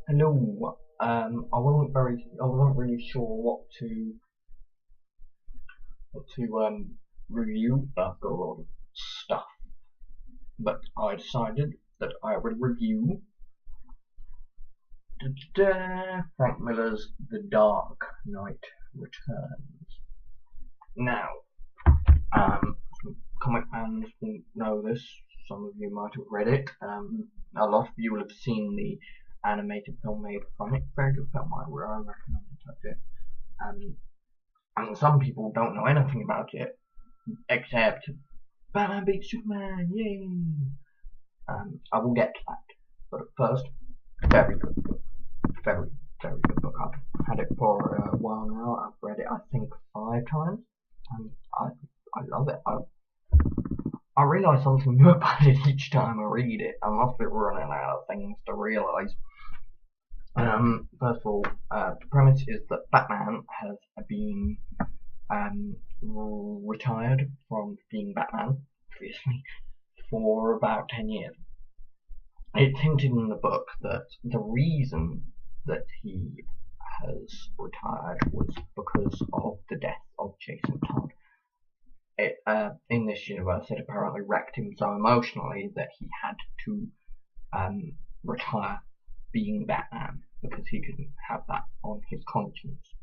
Hello. I wasn't really sure what to review. I've got a lot of stuff, but I decided that I would review Frank Miller's The Dark Knight Returns. Now, some comic fans will know this. Some of you might have read it. A lot of you will have seen the animated film made from it. Very good film. I recommend it. And some people don't know anything about it, except Batman beats Superman, yay! I will get to that, but first, very good book, very good book. I've had it for a while now. I've read it, I think, 5 times, and I love it. I realise something new about it each time I read it. I must be running out of things to realise. First of all, the premise is that Batman has been retired from being Batman, obviously, for about 10 years. It's hinted in the book that the reason that he has retired was because of the death of Jason Todd. In this universe, it apparently wrecked him so emotionally that he had to retire being Batman because he couldn't have that on his conscience.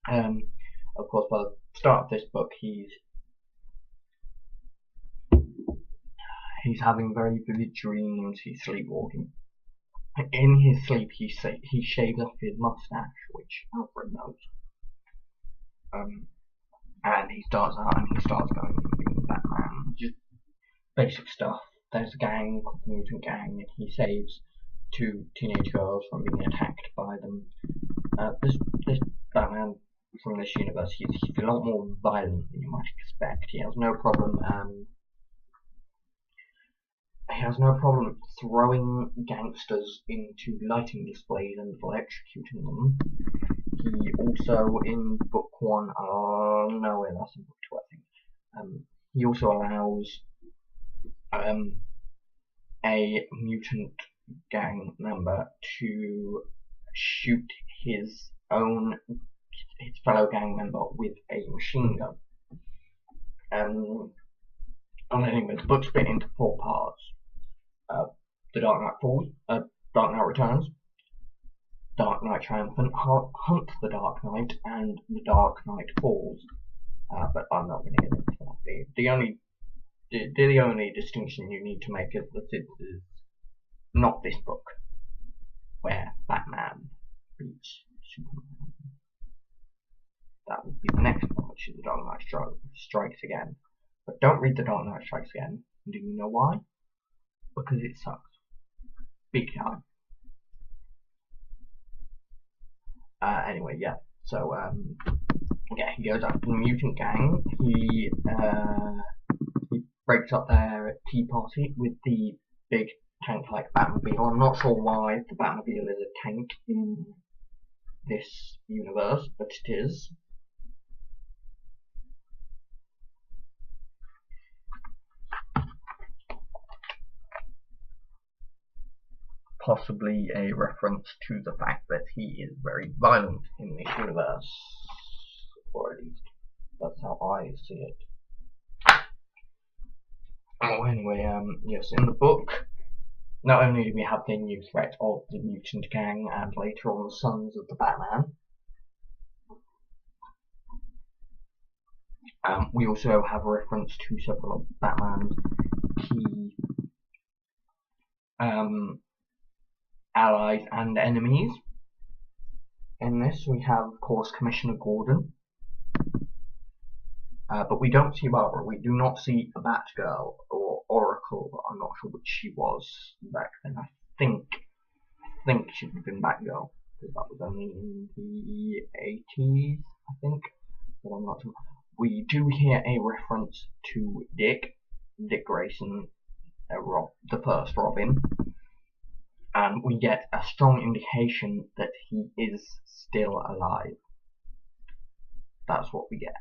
Of course, by the start of this book, he's having very vivid dreams. He's sleepwalking. In his sleep, he shaves off his mustache, which Alfred knows. And he starts going and being Batman. Just basic stuff. There's a gang called the Mutant Gang, and he saves 2 teenage girls from being attacked by them. This Batman from this universe, he's a lot more violent than you might expect. He has no problem. He has no problem throwing gangsters into lighting displays and electrocuting them. He also, in book 1, no, that's in book 2, I think. He also allows a mutant gang member to shoot his fellow gang member with a machine gun. And anyway, the book's split into 4 parts. The Dark Knight Falls, Dark Knight Returns, Dark Knight Triumphant, Hunt the Dark Knight, and The Dark Knight Falls. But I'm not going to get into that. The only distinction you need to make is that it is not this book, where Batman beats Superman. That would be the next one, which is The Dark Knight Strikes Again. But don't read The Dark Knight Strikes Again. Do you know why? Because it sucks. Big time. Anyway, yeah. So, yeah, he goes after the mutant gang. He breaks up their tea party with the big tank-like Batmobile. I'm not sure why the Batmobile is a tank in this universe, but it is. Possibly a reference to the fact that he is very violent in this universe, or at least that's how I see it. Oh, anyway, yes, in the book, not only do we have the new threat of the mutant gang and later on the sons of the Batman, we also have a reference to several of Batman's key allies and enemies. In this, we have, of course, Commissioner Gordon, but we don't see Barbara. We do not see a Batgirl or Oracle. I'm not sure which she was back then. I think she would have been Batgirl, because that was only in the 80s, I think. But I'm not sure. We do hear a reference to Dick Grayson, the first Robin. And we get a strong indication that he is still alive. That's what we get.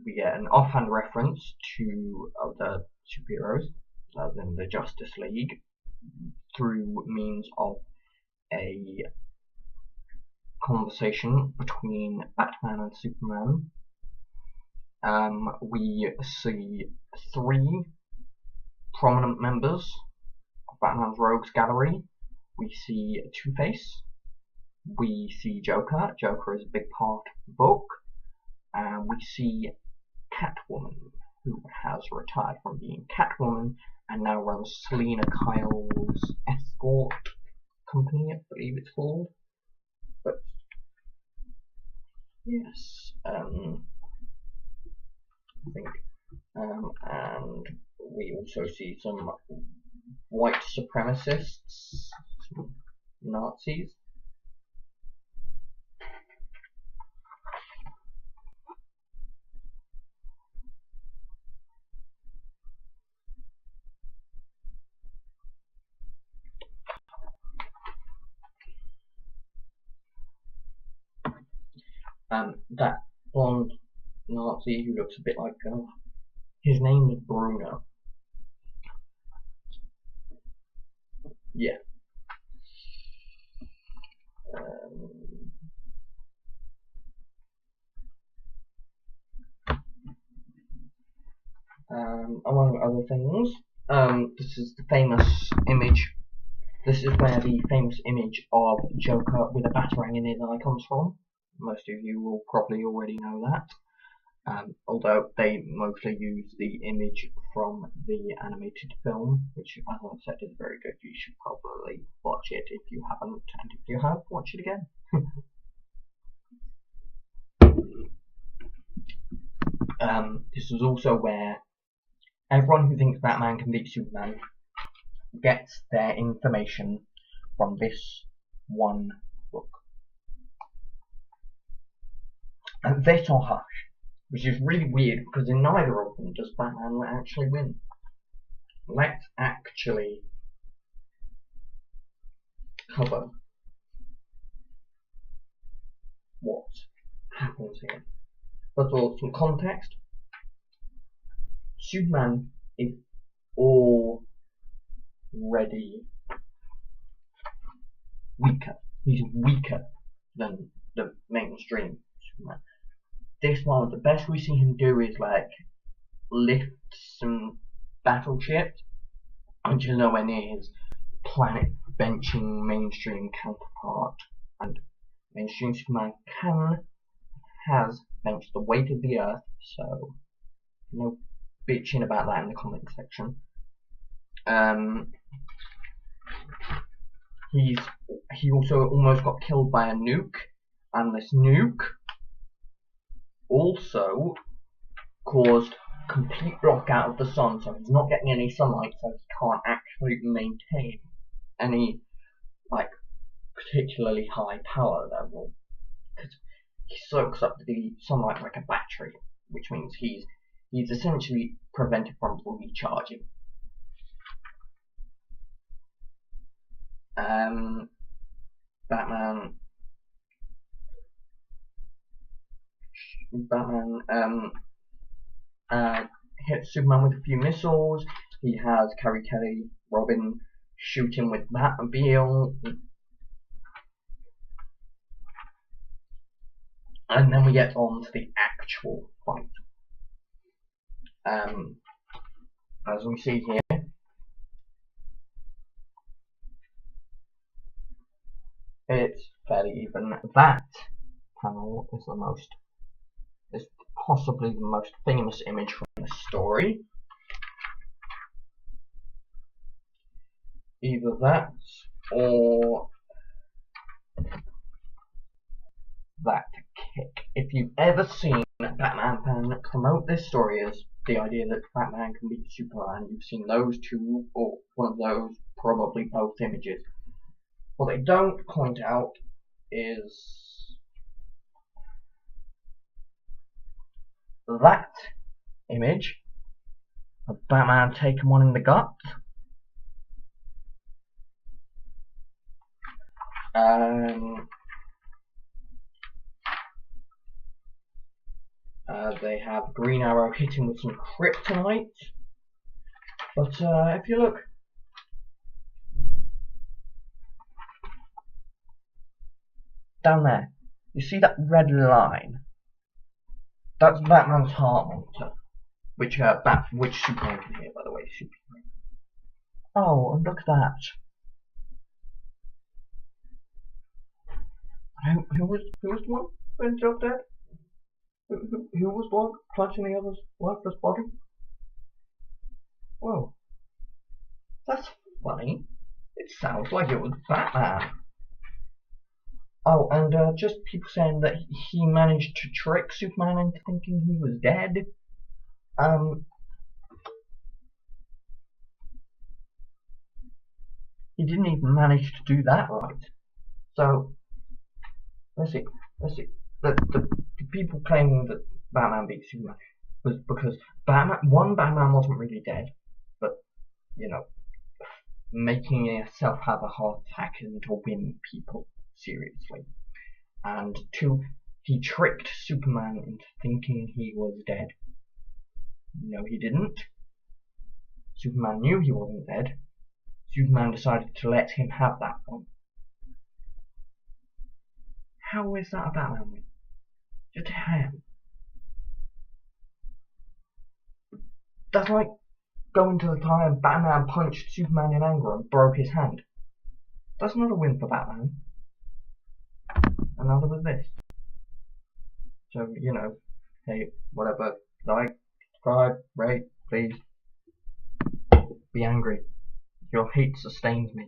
We get an offhand reference to other superheroes, as in the Justice League, through means of a conversation between Batman and Superman. We see 3 prominent members of Batman's Rogues Gallery. We see Two-Face. We see Joker. Joker is a big part of the book. And we see Catwoman, who has retired from being Catwoman and now runs Selena Kyle's escort company, I believe it's called. But yes, I think, and we also see some white supremacists, some Nazis. That blonde Nazi who looks a bit like his name is Bruno. Yeah. Among other things, this is the famous image. This is where the famous image of Joker with a batarang in his eye comes from. Most of you will probably already know that. Although they mostly use the image from the animated film, which, as I said, is very good. You should probably watch it if you haven't, and if you have, watch it again. This is also where everyone who thinks Batman can beat Superman gets their information from this one book. And this or Hush, which is really weird because in neither of them does Batman actually win. Let's actually cover what happens here. First of all, some context. Superman is already weaker. He's weaker than the mainstream Superman. This one, the best we see him do is like lift some battleships, which is nowhere near his planet benching mainstream counterpart. And mainstream Superman has benched the weight of the Earth, so no bitching about that in the comment section. He also almost got killed by a nuke, and this nuke also caused complete blockout of the sun, so he's not getting any sunlight, so he can't actually maintain any like particularly high power level because he soaks up the sunlight like a battery, which means he's essentially prevented from recharging. Batman hits Superman with a few missiles. He has Carrie Kelly, Robin shoot him with Batmobile. And then we get on to the actual fight. As we see here, it's fairly even. That panel is possibly the most famous image from the story. Either that or that kick. If you've ever seen Batman fan promote this story as the idea that Batman can beat Superman, you've seen those two, or one of those, probably both images. What they don't point out is that image of Batman taking one in the gut. They have Green Arrow hitting with some kryptonite. But if you look, Down there. You see that red line? That's Batman's heart monitor. Which Superman can hear, by the way. Superman. Oh, and look at that. Who was the one who ended up dead? Who was the one clutching the other's lifeless body? Whoa. That's funny. It sounds like it was Batman. Oh, and just people saying that he managed to trick Superman into thinking he was dead. He didn't even manage to do that right. So, let's see. The people claiming that Batman beat Superman was because Batman wasn't really dead, but, you know, making yourself have a heart attack isn't to win people seriously. And two, he tricked Superman into thinking he was dead. No, he didn't. Superman knew he wasn't dead. Superman decided to let him have that one. How is that a Batman win? Just a hand. That's like going to the time Batman punched Superman in anger and broke his hand. That's not a win for Batman. Another was this. So, you know, hey, whatever, like, subscribe, rate, please. Be angry. Your hate sustains me.